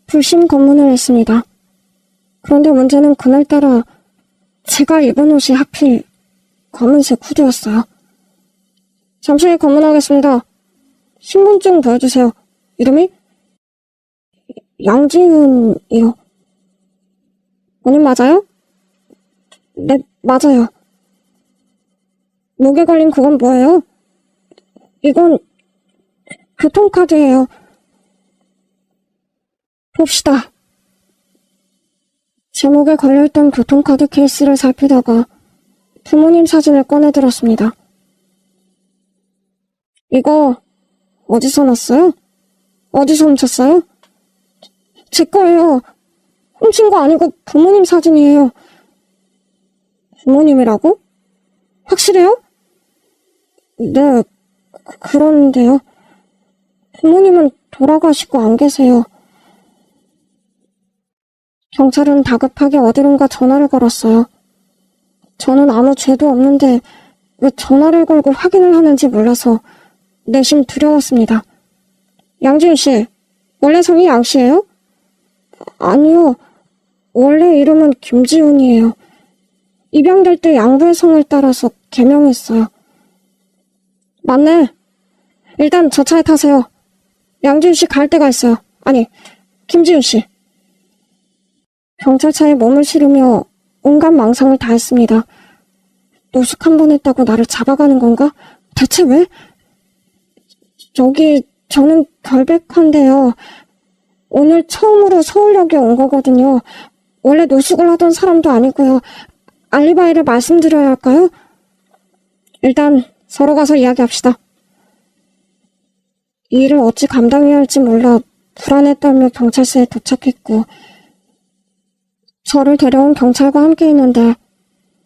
불심 검문을 했습니다. 그런데 문제는 그날따라 제가 입은 옷이 하필 검은색 후드였어요. 잠시 검문하겠습니다. 신분증 보여주세요. 이름이? 양지은이요. 본인 맞아요? 네, 맞아요. 목에 걸린 그건 뭐예요? 이건 교통카드예요. 봅시다. 제 목에 걸려있던 교통카드 케이스를 살피다가 부모님 사진을 꺼내들었습니다. 이거 어디서 났어요? 어디서 훔쳤어요? 제 거예요. 훔친 거 아니고 부모님 사진이에요. 부모님이라고? 확실해요? 네, 그런데요. 부모님은 돌아가시고 안 계세요. 경찰은 다급하게 어디론가 전화를 걸었어요. 저는 아무 죄도 없는데 왜 전화를 걸고 확인을 하는지 몰라서 내심 두려웠습니다. 양지은 씨, 원래 성이 양 씨예요? 아니요. 원래 이름은 김지훈이에요. 입양될 때 양부의 성을 따라서 개명했어요. 맞네. 일단 저 차에 타세요. 양지훈 씨 갈 데가 있어요. 아니, 김지훈 씨. 경찰차에 몸을 실으며 온갖 망상을 다했습니다. 노숙 한 번 했다고 나를 잡아가는 건가? 대체 왜? 저는 결백한데요. 오늘 처음으로 서울역에 온 거거든요. 원래 노숙을 하던 사람도 아니고요. 알리바이를 말씀드려야 할까요? 일단 서로 가서 이야기합시다. 이 일을 어찌 감당해야 할지 몰라 불안에 떨며 경찰서에 도착했고 저를 데려온 경찰과 함께 있는데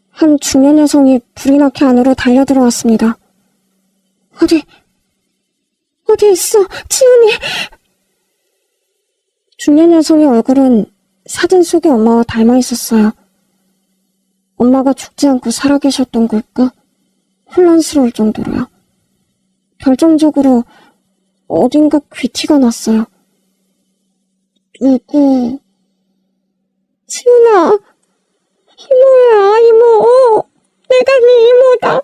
한 중년 여성이 불이 나게 안으로 달려들어왔습니다. 어디 있어, 지훈이. 중년 여성의 얼굴은 사진 속의 엄마와 닮아 있었어요. 엄마가 죽지 않고 살아계셨던 걸까? 혼란스러울 정도로요. 결정적으로 어딘가 귀티가 났어요. 누구? 지훈아, 이모야, 이모. 내가 네 이모다.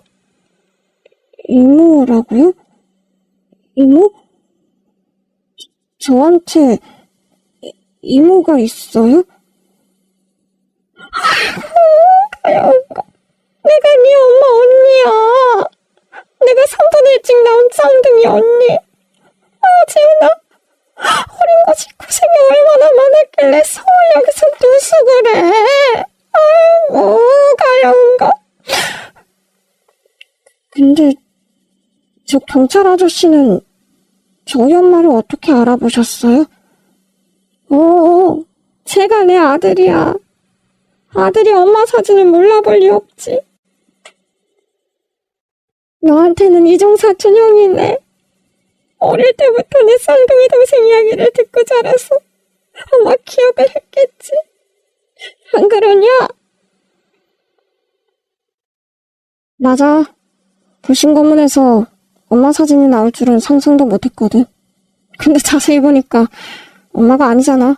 이모라고요? 이모? 저한테 이모가 있어요? 아이고, 내가 네 엄마 언니야. 내가 3분 일찍 나온 쌍둥이 언니. 지훈아, 어린 것이 고생이 얼마나 많았길래 서울역에서 누수를 해. 아이고, 가려운 거. 근데 저 경찰 아저씨는 저희 엄마를 어떻게 알아보셨어요? 제가 내 아들이야. 아들이 엄마 사진을 몰라볼 리 없지. 너한테는 이종사촌 형이네. 어릴 때부터 내 쌍둥이 동생 이야기를 듣고 자라서 아마 기억을 했겠지. 안 그러냐? 맞아. 불신검문에서 엄마 사진이 나올 줄은 상상도 못했거든. 근데 자세히 보니까 엄마가 아니잖아.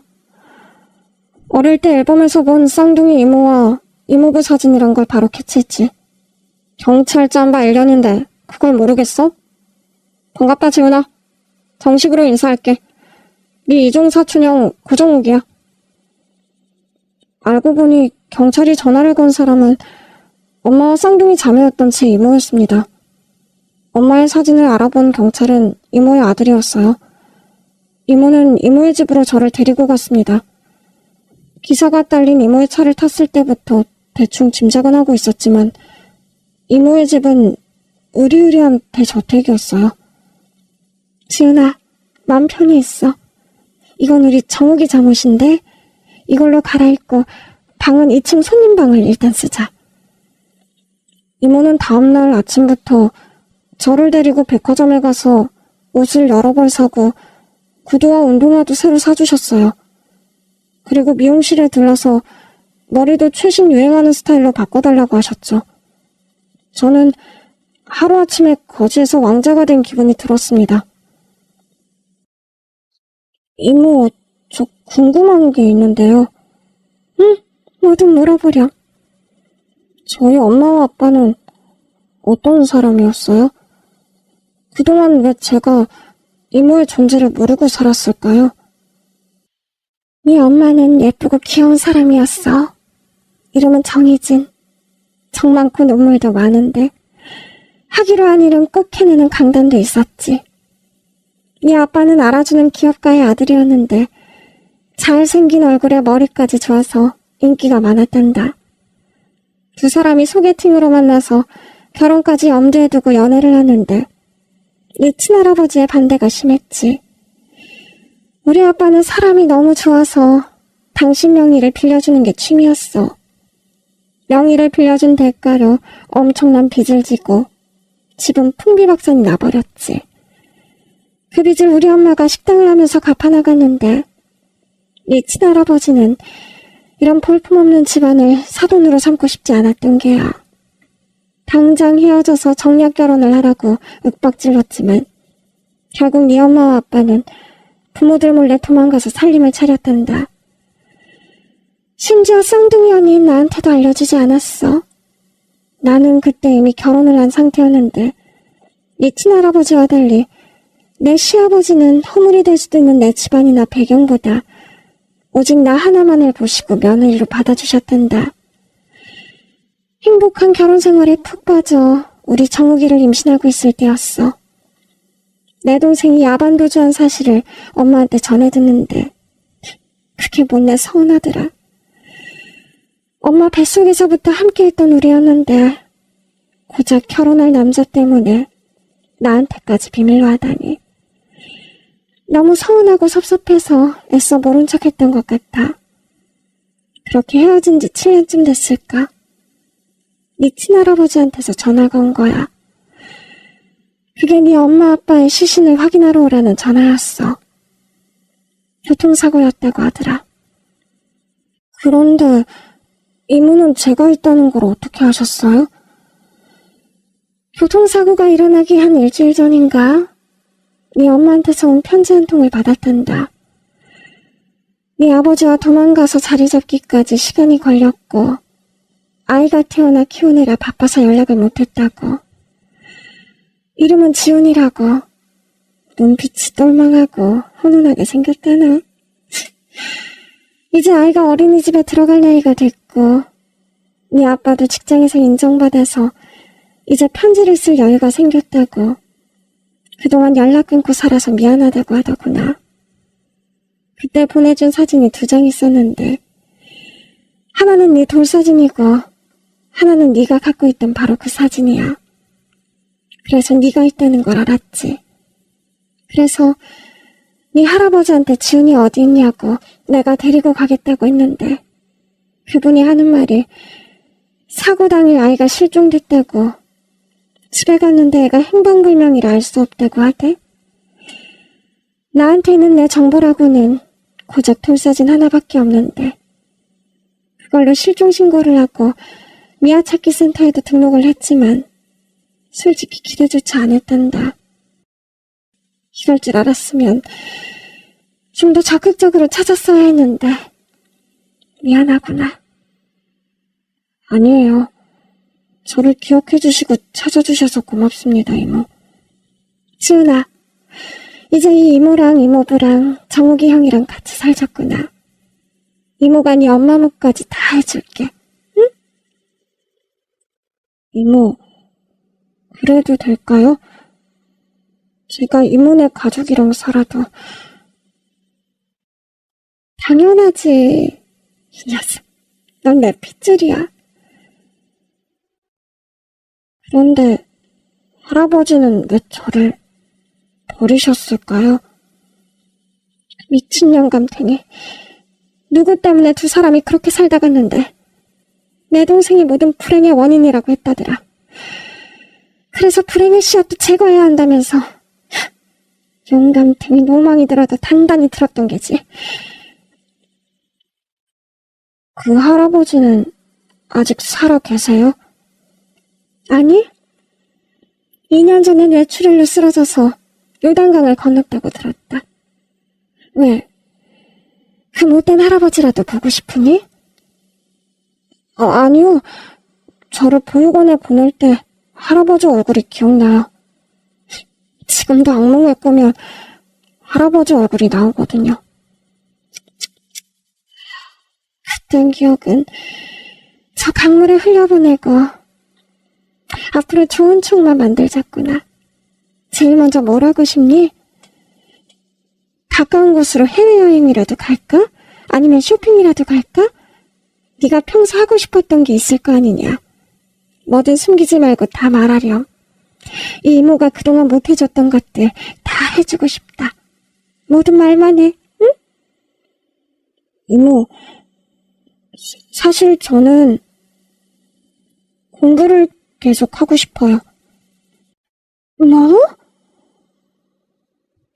어릴 때 앨범에서 본 쌍둥이 이모와 이모부 사진이란 걸 바로 캐치했지. 경찰 짬바 1년인데 그걸 모르겠어? 반갑다 지훈아. 정식으로 인사할게. 네 이종사촌형 고정욱이야. 알고 보니 경찰이 전화를 건 사람은 엄마와 쌍둥이 자매였던 제 이모였습니다. 엄마의 사진을 알아본 경찰은 이모의 아들이었어요. 이모는 이모의 집으로 저를 데리고 갔습니다. 기사가 딸린 이모의 차를 탔을 때부터 대충 짐작은 하고 있었지만 이모의 집은 으리으리한 대저택이었어요. 지은아, 맘 편히 있어. 이건 우리 정욱이 잠옷인데 이걸로 갈아입고 방은 2층 손님방을 일단 쓰자. 이모는 다음날 아침부터 저를 데리고 백화점에 가서 옷을 여러 벌 사고 구두와 운동화도 새로 사주셨어요. 그리고 미용실에 들러서 머리도 최신 유행하는 스타일로 바꿔달라고 하셨죠. 저는 하루아침에 거지에서 왕자가 된 기분이 들었습니다. 이모, 저 궁금한 게 있는데요. 응? 뭐든 물어보렴. 저희 엄마와 아빠는 어떤 사람이었어요? 그동안 왜 제가 이모의 존재를 모르고 살았을까요? 네 엄마는 예쁘고 귀여운 사람이었어. 이름은 정희진. 정 많고 눈물도 많은데 하기로 한 일은 꼭 해내는 강단도 있었지. 네 아빠는 알아주는 기업가의 아들이었는데 잘생긴 얼굴에 머리까지 좋아서 인기가 많았단다. 두 사람이 소개팅으로 만나서 결혼까지 염두에 두고 연애를 하는데 네 친할아버지의 반대가 심했지. 우리 아빠는 사람이 너무 좋아서 당신 명의를 빌려주는 게 취미였어. 명의를 빌려준 대가로 엄청난 빚을 지고 집은 풍비박산이 나버렸지. 그 빚을 우리 엄마가 식당을 하면서 갚아나갔는데 네 친할아버지는 이런 볼품없는 집안을 사돈으로 삼고 싶지 않았던 게야. 당장 헤어져서 정략 결혼을 하라고 윽박질렀지만 결국 네 엄마와 아빠는 부모들 몰래 도망가서 살림을 차렸단다. 심지어 쌍둥이 언니인 나한테도 알려주지 않았어. 나는 그때 이미 결혼을 한 상태였는데 네 친할아버지와 달리 내 시아버지는 허물이 될 수도 있는 내 집안이나 배경보다 오직 나 하나만을 보시고 며느리로 받아주셨단다. 행복한 결혼 생활에 푹 빠져 우리 정욱이를 임신하고 있을 때였어. 내 동생이 야반도주한 사실을 엄마한테 전해 듣는데 그게 못내 서운하더라. 엄마 뱃속에서부터 함께했던 우리였는데 고작 결혼할 남자 때문에 나한테까지 비밀로 하다니. 너무 서운하고 섭섭해서 애써 모른 척했던 것 같아. 그렇게 헤어진 지 7년쯤 됐을까? 네 친할아버지한테서 전화가 온 거야. 그게 네 엄마 아빠의 시신을 확인하러 오라는 전화였어. 교통사고였다고 하더라. 그런데 이모는 제가 있다는 걸 어떻게 아셨어요? 교통사고가 일어나기 한 일주일 전인가? 네 엄마한테서 온 편지 한 통을 받았단다. 네 아버지와 도망가서 자리 잡기까지 시간이 걸렸고 아이가 태어나 키우느라 바빠서 연락을 못했다고. 이름은 지훈이라고. 눈빛이 똘망하고 훈훈하게 생겼다나. 이제 아이가 어린이집에 들어갈 나이가 됐고 네 아빠도 직장에서 인정받아서 이제 편지를 쓸 여유가 생겼다고. 그동안 연락 끊고 살아서 미안하다고 하더구나. 그때 보내준 사진이 2장 있었는데 하나는 네 돌사진이고 하나는 네가 갖고 있던 바로 그 사진이야. 그래서 네가 있다는 걸 알았지. 그래서 네 할아버지한테 지훈이 어디 있냐고 내가 데리고 가겠다고 했는데 그분이 하는 말이 사고 당일 아이가 실종됐다고. 집에 갔는데 애가 행방불명이라 알 수 없다고 하대. 나한테 있는 내 정보라고는 고작 돌사진 하나밖에 없는데 그걸로 실종신고를 하고 미아찾기 센터에도 등록을 했지만 솔직히 기대조차 안 했단다. 이럴 줄 알았으면 좀 더 적극적으로 찾았어야 했는데 미안하구나. 아니에요. 저를 기억해주시고 찾아주셔서 고맙습니다, 이모. 지훈아, 이제 이 이모랑 이모부랑 정욱이 형이랑 같이 살자꾸나. 이모가 네 엄마 몫까지 다 해줄게. 응? 이모, 그래도 될까요? 제가 이모네 가족이랑 살아도. 당연하지. 이 녀석, 넌 내 핏줄이야. 그런데 할아버지는 왜 저를 버리셨을까요? 미친 영감탱이. 누구 때문에 두 사람이 그렇게 살다 갔는데 내 동생이 모든 불행의 원인이라고 했다더라. 그래서 불행의 씨앗도 제거해야 한다면서. 영감탱이 노망이 들어도 단단히 들었던 게지. 그 할아버지는 아직 살아 계세요? 아니, 2년 전에 뇌출혈로 쓰러져서 요단강을 건넜다고 들었다. 왜? 그 못된 할아버지라도 보고 싶으니? 아니요. 저를 보육원에 보낼 때 할아버지 얼굴이 기억나요. 지금도 악몽을 꾸면 할아버지 얼굴이 나오거든요. 그땐 기억은 저 강물에 흘려보내고 앞으로 좋은 추억만 만들자꾸나. 제일 먼저 뭘 하고 싶니? 가까운 곳으로 해외여행이라도 갈까? 아니면 쇼핑이라도 갈까? 네가 평소 하고 싶었던 게 있을 거 아니냐. 뭐든 숨기지 말고 다 말하렴. 이 이모가 그동안 못해줬던 것들 다 해주고 싶다. 모든 말만 해, 응? 이모, 사실 저는 공부를 계속 하고 싶어요. 뭐?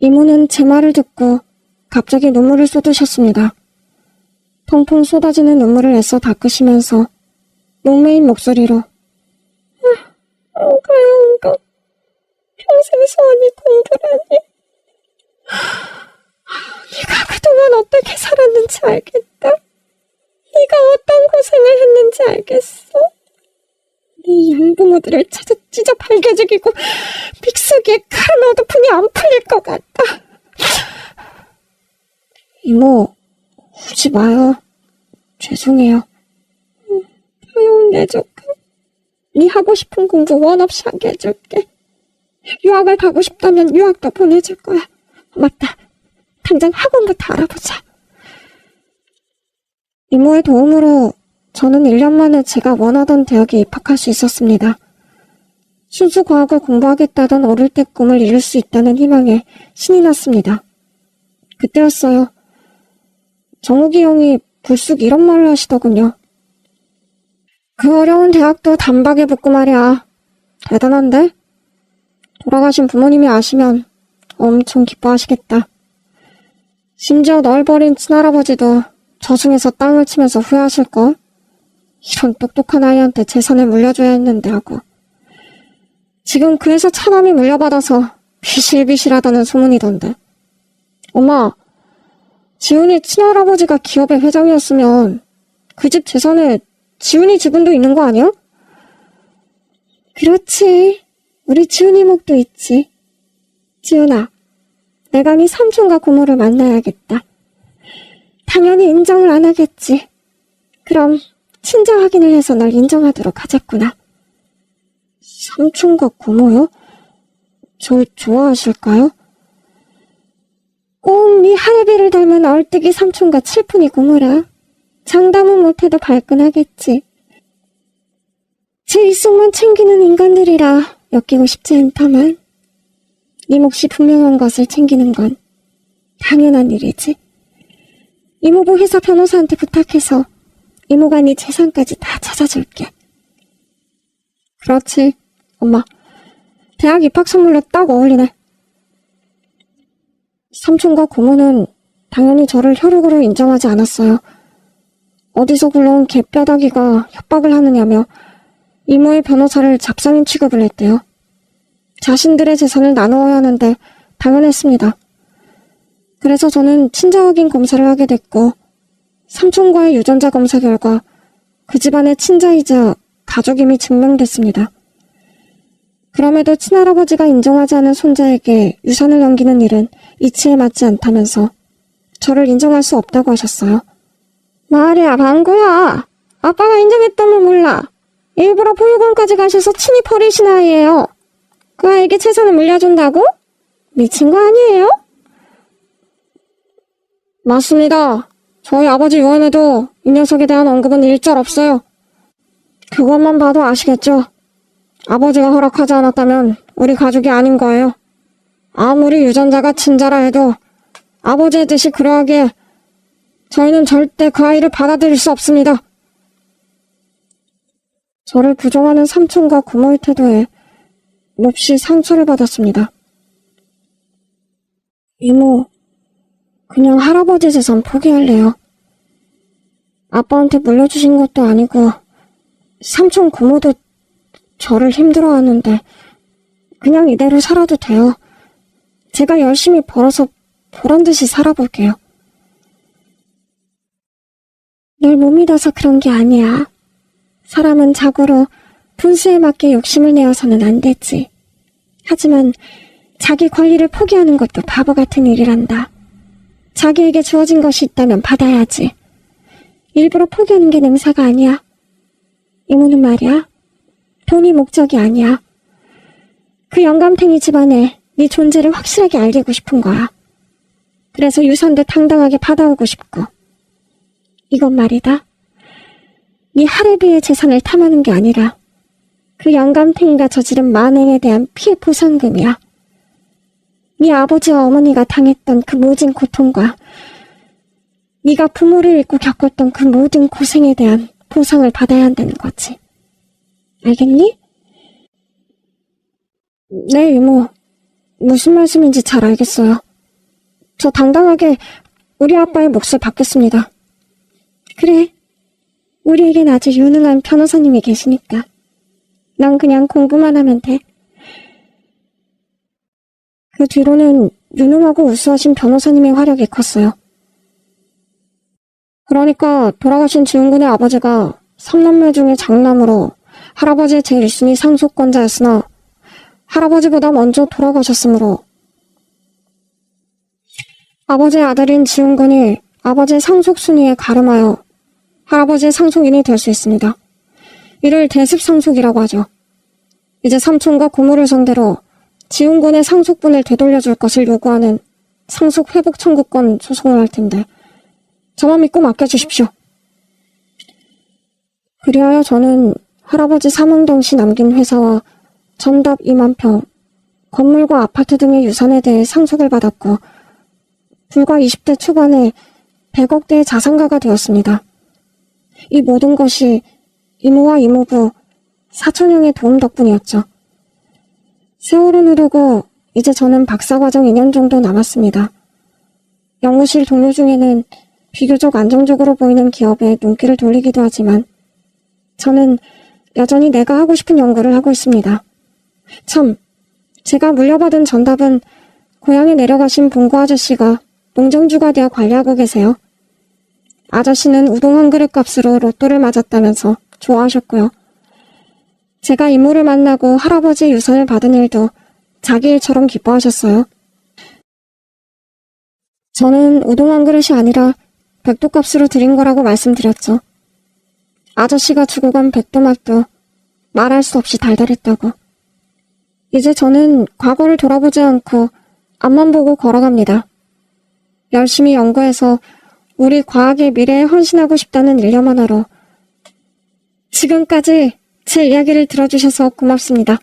이모는 제 말을 듣고 갑자기 눈물을 쏟으셨습니다. 펑펑 쏟아지는 눈물을 애써 닦으시면서 목매인 목소리로 가영이가 평생 소원이 공부라니. 네가 그동안 어떻게 살았는지 알겠다. 네가 어떤 고생을 했는지 알겠어. 네 양부모들을 찾아 찢어 발겨 죽이고 빅서기에 칼을 넣어도 분이 안 풀릴 것 같다. 이모, 우지 마요. 죄송해요. 가여운 내 조카. 네 하고 싶은 공부 원 없이 하게 해줄게. 유학을 가고 싶다면 유학도 보내줄 거야. 맞다. 당장 학원부터 알아보자. 이모의 도움으로 저는 1년 만에 제가 원하던 대학에 입학할 수 있었습니다. 순수 과학을 공부하겠다던 어릴 때 꿈을 이룰 수 있다는 희망에 신이 났습니다. 그때였어요. 정욱이 형이 불쑥 이런 말을 하시더군요. 그 어려운 대학도 단박에 붙고 말이야. 대단한데? 돌아가신 부모님이 아시면 엄청 기뻐하시겠다. 심지어 널 버린 친할아버지도 저승에서 땅을 치면서 후회하실걸? 이런 똑똑한 아이한테 재산을 물려줘야 했는데 하고. 지금 그 회사 차남이 물려받아서 비실비실하다는 소문이던데. 엄마, 지훈이 친할아버지가 기업의 회장이었으면 그 집 재산에 지훈이 지분도 있는 거 아니야? 그렇지. 우리 지훈이 목도 있지. 지훈아, 내가 네 삼촌과 고모를 만나야겠다. 당연히 인정을 안 하겠지. 그럼 친자 확인을 해서 널 인정하도록 하자꾸나. 삼촌과 고모요? 절 좋아하실까요? 꼭 네 할애비를 닮은 얼뜨기 삼촌과 칠푼이 고모라. 장담은 못해도 발끈하겠지. 제 입속만 챙기는 인간들이라 엮이고 싶지 않다만 네 몫이 분명한 것을 챙기는 건 당연한 일이지. 이모부 회사 변호사한테 부탁해서 이모가 네 재산까지 다 찾아줄게. 그렇지, 엄마. 대학 입학 선물로 딱 어울리네. 삼촌과 고모는 당연히 저를 혈육으로 인정하지 않았어요. 어디서 굴러온 개뼈다귀가 협박을 하느냐며 이모의 변호사를 잡상인 취급을 했대요. 자신들의 재산을 나누어야 하는데 당연했습니다. 그래서 저는 친자 확인 검사를 하게 됐고 삼촌과의 유전자 검사 결과 그 집안의 친자이자 가족임이 증명됐습니다. 그럼에도 친할아버지가 인정하지 않은 손자에게 유산을 넘기는 일은 이치에 맞지 않다면서 저를 인정할 수 없다고 하셨어요. 말이야, 방구야. 아빠가 인정했다면 몰라. 일부러 보육원까지 가셔서 친히 버리신 아이예요. 그 아이에게 재산을 물려준다고? 미친 거 아니에요? 맞습니다. 저희 아버지 유언에도 이 녀석에 대한 언급은 일절 없어요. 그것만 봐도 아시겠죠? 아버지가 허락하지 않았다면 우리 가족이 아닌 거예요. 아무리 유전자가 친자라 해도 아버지의 뜻이 그러하기에 저희는 절대 그 아이를 받아들일 수 없습니다. 저를 부정하는 삼촌과 고모의 태도에 몹시 상처를 받았습니다. 이모, 그냥 할아버지 재산 포기할래요. 아빠한테 물려주신 것도 아니고 삼촌 고모도 저를 힘들어하는데 그냥 이대로 살아도 돼요. 제가 열심히 벌어서 보란듯이 살아볼게요. 널 못 믿어서 그런 게 아니야. 사람은 자고로 분수에 맞게 욕심을 내어서는 안 되지. 하지만 자기 권리를 포기하는 것도 바보 같은 일이란다. 자기에게 주어진 것이 있다면 받아야지. 일부러 포기하는 게 능사가 아니야. 이모는 말이야. 돈이 목적이 아니야. 그 영감탱이 집안에 네 존재를 확실하게 알리고 싶은 거야. 그래서 유산도 당당하게 받아오고 싶고. 이건 말이다. 네 할애비의 재산을 탐하는 게 아니라 그 영감탱이가 저지른 만행에 대한 피해 보상금이야. 네 아버지와 어머니가 당했던 그 모든 고통과 네가 부모를 잃고 겪었던 그 모든 고생에 대한 보상을 받아야 한다는 거지. 알겠니? 네, 이모. 무슨 말씀인지 잘 알겠어요. 저 당당하게 우리 아빠의 몫을 받겠습니다. 그래. 우리에겐 아주 유능한 변호사님이 계시니까. 난 그냥 공부만 하면 돼. 그 뒤로는 유능하고 우수하신 변호사님의 활약이 컸어요. 그러니까 돌아가신 지훈군의 아버지가 3남매 중에 장남으로 할아버지의 제1순위 상속권자였으나 할아버지보다 먼저 돌아가셨으므로 아버지의 아들인 지훈군이 아버지의 상속순위에 가름하여 할아버지의 상속인이 될 수 있습니다. 이를 대습상속이라고 하죠. 이제 삼촌과 고모를 상대로 지훈군의 상속분을 되돌려줄 것을 요구하는 상속회복 청구권 소송을 할 텐데 저만 믿고 맡겨주십시오. 그리하여 저는 할아버지 사망 당시 남긴 회사와 전답 2만 평, 건물과 아파트 등의 유산에 대해 상속을 받았고 불과 20대 초반에 100억대의 자산가가 되었습니다. 이 모든 것이 이모와 이모부, 사촌형의 도움 덕분이었죠. 세월은 흐르고 이제 저는 박사과정 2년 정도 남았습니다. 연구실 동료 중에는 비교적 안정적으로 보이는 기업에 눈길을 돌리기도 하지만 저는 여전히 내가 하고 싶은 연구를 하고 있습니다. 참, 제가 물려받은 전답은 고향에 내려가신 봉고 아저씨가 농정주가 되어 관리하고 계세요. 아저씨는 우동 한 그릇 값으로 로또를 맞았다면서 좋아하셨고요. 제가 이모를 만나고 할아버지의 유산을 받은 일도 자기 일처럼 기뻐하셨어요. 저는 우동 한 그릇이 아니라 백도값으로 드린 거라고 말씀드렸죠. 아저씨가 주고 간 백도맛도 말할 수 없이 달달했다고. 이제 저는 과거를 돌아보지 않고 앞만 보고 걸어갑니다. 열심히 연구해서 우리 과학의 미래에 헌신하고 싶다는 일념 하나로 지금까지 제 이야기를 들어주셔서 고맙습니다.